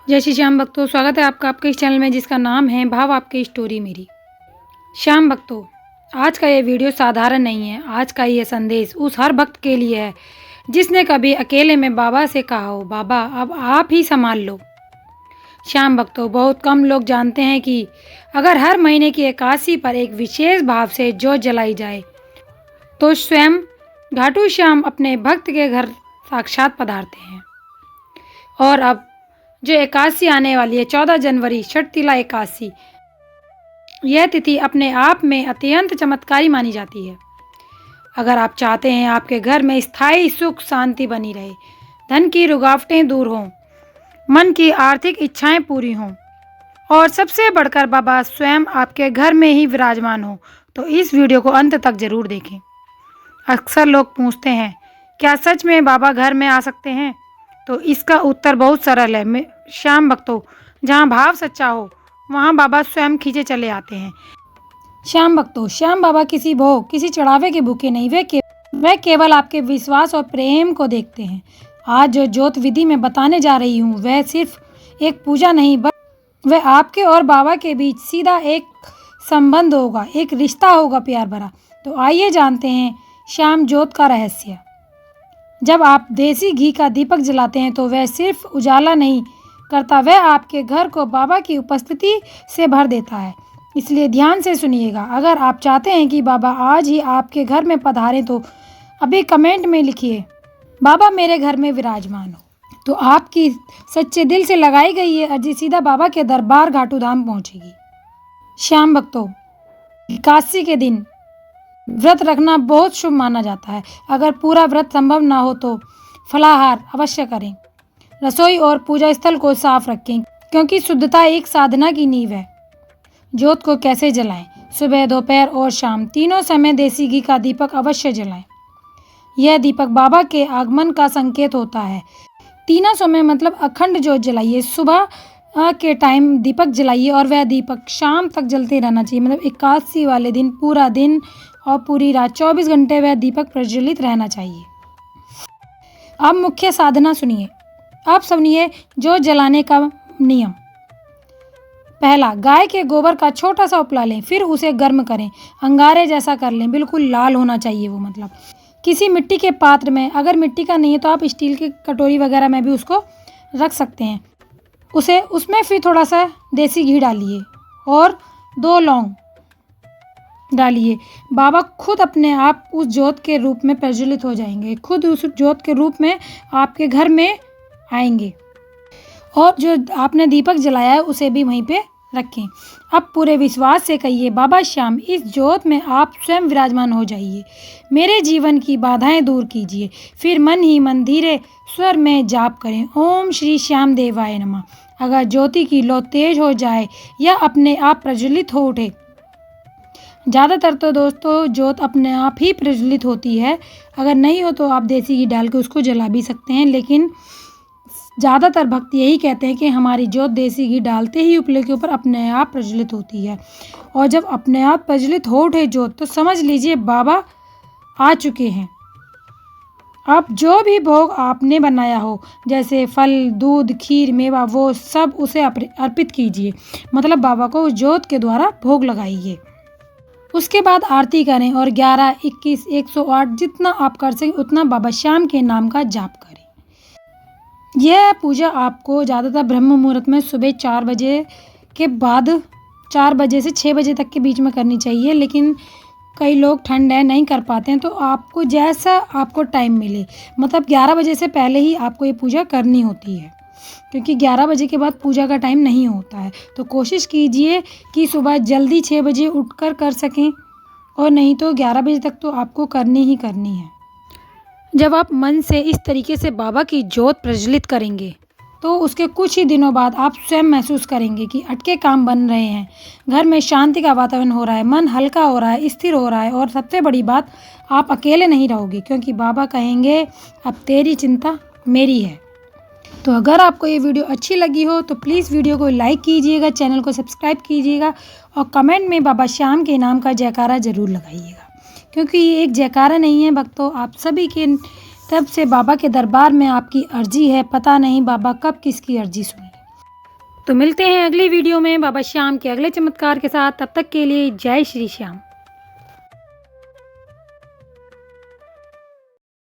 जय श्री श्याम भक्तों, स्वागत है आपका आपके इस चैनल में जिसका नाम है भाव आपकी स्टोरी मेरी। श्याम भक्तों, आज का ये वीडियो साधारण नहीं है। आज का ये संदेश उस हर भक्त के लिए है जिसने कभी अकेले में बाबा से कहा हो, बाबा अब आप ही संभाल लो। श्याम भक्तों, बहुत कम लोग जानते हैं कि अगर हर महीने की एकादशी पर एक विशेष भाव से ज्योत जलाई जाए तो स्वयं घाटू श्याम अपने भक्त के घर साक्षात पधारते हैं। और अब जो एकादशी आने वाली है 14 जनवरी षटतिला एकादशी, यह तिथि अपने आप में अत्यंत चमत्कारी मानी जाती है। अगर आप चाहते हैं आपके घर में स्थायी सुख शांति बनी रहे, धन की रुकावटें दूर हों, मन की आर्थिक इच्छाएं पूरी हों और सबसे बढ़कर बाबा स्वयं आपके घर में ही विराजमान हो, तो इस वीडियो को अंत तक जरूर देखें। अक्सर लोग पूछते हैं, क्या सच में बाबा घर में आ सकते हैं? तो इसका उत्तर बहुत सरल है श्याम भक्तों, जहाँ भाव सच्चा हो वहाँ बाबा स्वयं खींचे चले आते हैं। श्याम भक्तों, श्याम बाबा किसी भोग किसी चढ़ावे के भूखे नहीं, वे केवल आपके विश्वास और प्रेम को देखते हैं। आज जो ज्योत विधि में बताने जा रही हूँ वह सिर्फ एक पूजा नहीं, बल्कि वह आपके और बाबा के बीच सीधा एक संबंध होगा, एक रिश्ता होगा प्यार भरा। तो आइए जानते हैं श्याम ज्योत का रहस्य। जब आप देसी घी का दीपक जलाते हैं तो वह सिर्फ उजाला नहीं करता, वह आपके घर को बाबा की उपस्थिति से भर देता है। इसलिए ध्यान से सुनिएगा। अगर आप चाहते हैं कि बाबा आज ही आपके घर में पधारें तो अभी कमेंट में लिखिए, बाबा मेरे घर में विराजमान हो। तो आपकी सच्चे दिल से लगाई गई ये अर्जी सीधा बाबा के दरबार घाटू धाम पहुँचेगी। श्याम भक्तों, एकादशी के दिन व्रत रखना बहुत शुभ माना जाता है। अगर पूरा व्रत संभव ना हो तो फलाहार अवश्य करें। रसोई और पूजा स्थल को साफ रखें, क्योंकि शुद्धता एक साधना की नींव है। ज्योत को कैसे जलाएं? सुबह, दोपहर और शाम तीनों समय देसी घी का दीपक अवश्य जलाएं। यह दीपक बाबा के आगमन का संकेत होता है। तीनों समय मतलब अखंड ज्योत जलाइए। सुबह के टाइम दीपक जलाइए और वह दीपक शाम तक जलते रहना चाहिए। मतलब एकादशी वाले दिन पूरा दिन और पूरी रात 24 घंटे वह दीपक प्रज्वलित रहना चाहिए। अब मुख्य साधना सुनिए। आप सुनिए ज्योत जलाने का नियम। पहला, गाय के गोबर का छोटा सा उपला लें, फिर उसे गर्म करें, अंगारे जैसा कर लें, बिल्कुल लाल होना चाहिए वो। मतलब किसी मिट्टी के पात्र में, अगर मिट्टी का नहीं है तो आप स्टील की कटोरी वगैरह में भी उसको रख सकते हैं। उसमें फिर थोड़ा सा देसी घी डालिए और 2 लौंग डालिए। बाबा खुद अपने आप उस ज्योत के रूप में प्रज्वलित हो जाएंगे, खुद उस ज्योत के रूप में आपके घर में आएंगे। और जो आपने दीपक जलाया है उसे भी वहीं पे रखें। अब पूरे विश्वास से कहिए, बाबा श्याम इस ज्योत में आप स्वयं विराजमान हो जाइए, मेरे जीवन की बाधाएं दूर कीजिए। फिर मन ही मन धीरे स्वर में जाप करें, ओम श्री श्याम देवाय नमः। अगर ज्योति की लौ तेज हो जाए या अपने आप प्रज्वलित हो उठे, ज़्यादातर तो दोस्तों ज्योत अपने आप ही प्रज्वलित होती है। अगर नहीं हो तो आप देसी घी डाल के उसको जला भी सकते हैं, लेकिन ज़्यादातर भक्त यही कहते हैं कि हमारी ज्योत देसी घी डालते ही उपले के ऊपर अपने आप प्रज्वलित होती है। और जब अपने आप प्रज्वलित हो उठे ज्योत तो समझ लीजिए बाबा आ चुके हैं। अब जो भी भोग आपने बनाया हो, जैसे फल, दूध, खीर, मेवा, वो सब उसे अर्पित कीजिए। मतलब बाबा को उस ज्योत के द्वारा भोग लगाइए। उसके बाद आरती करें और 11, 21, 108 जितना आप कर सकें उतना बाबा श्याम के नाम का जाप करें। यह पूजा आपको ज़्यादातर ब्रह्म मुहूर्त में सुबह 4 बजे के बाद 4 बजे से 6 बजे तक के बीच में करनी चाहिए, लेकिन कई लोग ठंड है नहीं कर पाते हैं, तो आपको जैसा आपको टाइम मिले, मतलब 11 बजे से पहले ही आपको ये पूजा करनी होती है, क्योंकि 11 बजे के बाद पूजा का टाइम नहीं होता है। तो कोशिश कीजिए कि सुबह जल्दी 6 बजे उठकर कर सकें, और नहीं तो 11 बजे तक तो आपको करनी ही करनी है। जब आप मन से इस तरीके से बाबा की ज्योत प्रज्वलित करेंगे तो उसके कुछ ही दिनों बाद आप स्वयं महसूस करेंगे कि अटके काम बन रहे हैं, घर में शांति का वातावरण हो रहा है, मन हल्का हो रहा है, स्थिर हो रहा है। और सबसे बड़ी बात, आप अकेले नहीं रहोगे, क्योंकि बाबा कहेंगे अब तेरी चिंता मेरी है। तो अगर आपको ये वीडियो अच्छी लगी हो तो प्लीज़ वीडियो को लाइक कीजिएगा, चैनल को सब्सक्राइब कीजिएगा और कमेंट में बाबा श्याम के नाम का जयकारा ज़रूर लगाइएगा, क्योंकि ये एक जयकारा नहीं है भक्तों, आप सभी के तब से बाबा के दरबार में आपकी अर्जी है। पता नहीं बाबा कब किसकी अर्जी सुने। तो मिलते हैं अगली वीडियो में बाबा श्याम के अगले चमत्कार के साथ। तब तक के लिए जय श्री श्याम।